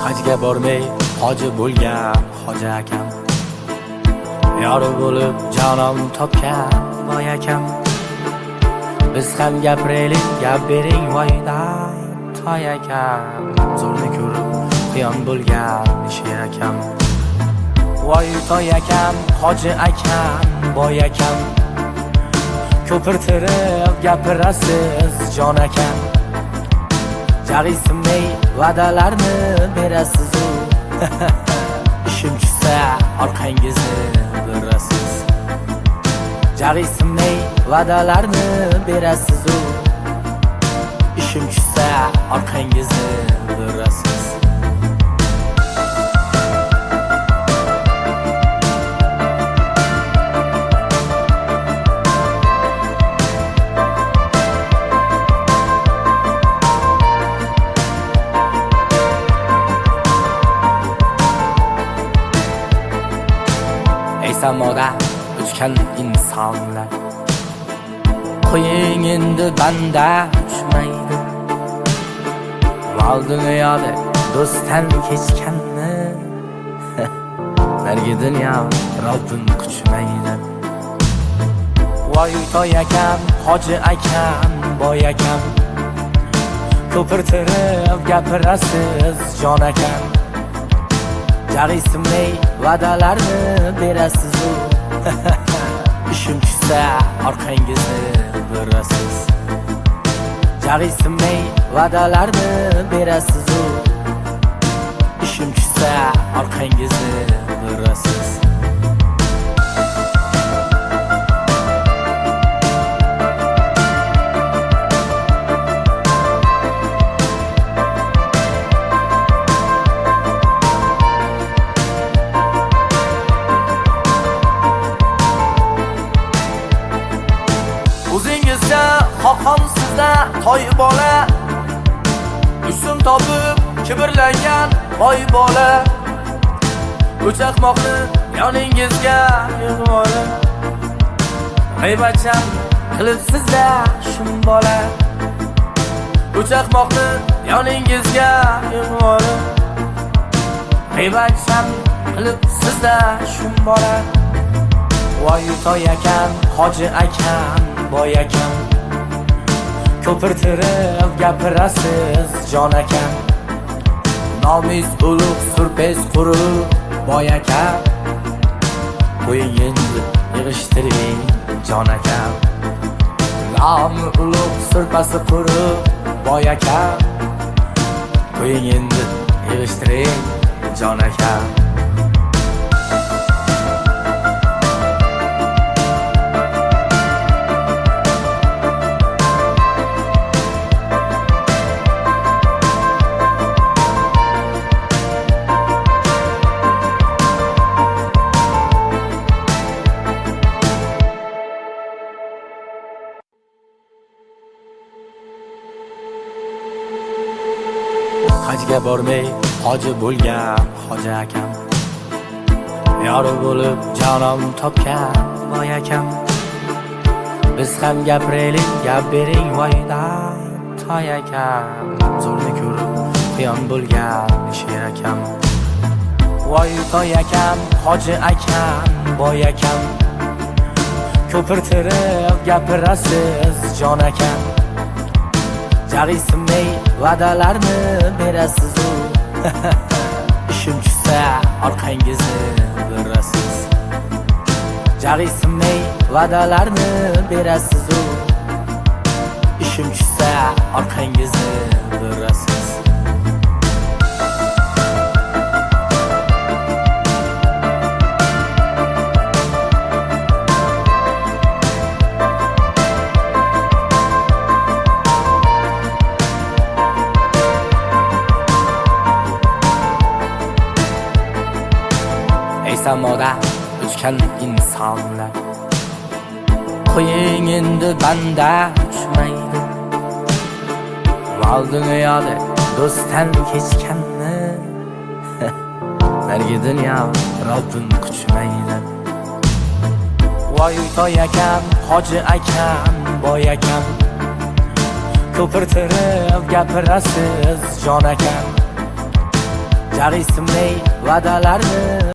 hajga bormay hoji bo'lgan hoji akam, yori bo'lib jonon topgan boy akam. Biz ham gapiraylik, gap bering voydan toy akam. Zo'rni ko'rib quyon bo'lgan sher akam. Voy toy akam, hoji akam, boy akam. Ko'pirtirib gapirasiz jon akam. Jag'iysimay va'dalarni berasiz u. Ishim tushsa orqangizni berasiz. Jag'iysimay va'dalarni berasiz u. Ishim tushsa orqangizni berasiz. Samoda uchgan insonlar, qo'ying endi banda uchmaydi. Val dunyoda do'stdan kechganni nargi dunyo Robbim quchmaydi. Voy toy akam, hoji akam, boy akam. Ko'pirtirib gapirasiz jon akam. Jag'iysimay va'dalarni berasiz u. Ishim tushsa orqangizni berasiz. Jag'iysimay va'dalarni berasiz u. Ishim tushsa orqangizni berasiz. O'zingizga xoqonsizda toy bola, usun topib kibrlangan boy bola. O'chaqmoqni yoningizga yig'vola, g'iybatchan qilibsizda shum bola. O'chaqmoqni yoningizga yig'vola, g'iybatchan qilibsizda shum bola. Voy toy akam, hoji akam, boy akam. Ko'pirtirib gapirasiz jon akam. Nomiz ulug' surpes qurib boy akam. Qo'ying endi yig'ishtiring jon akam. Nomi ulug' surpasi qurib boy akam. Qo'ying endi yig'ishtiring jon akam. Hajga bormay hoji bo'lgan hoji akam, yori bo'lib jonon topgan boy akam. Biz ham gapiraylik, gap bering voydan toy akam. Zo'rni ko'rib quyon bo'lgan sher akam. Voy toy akam, hoji akam, boy akam. Ko'pirtirib gapirasiz jon akam. Jag'iysimay va'dalarni berasiz u. Ishim tushsa orqangizni berasiz. Jag'iysimay va'dalarni berasiz u. Ishim tushsa orqangizni berasiz. Samoda uchgan insonlar, qo'ying endi banda uchmaydi. Val dunyoda do'stdan kechganni nargi dunyo Robbim quchmaydi. Voy toy akam, hoji akam, boy akam. Ko'pirtirib gapirasiz jon akam. jar ismli va'dalarni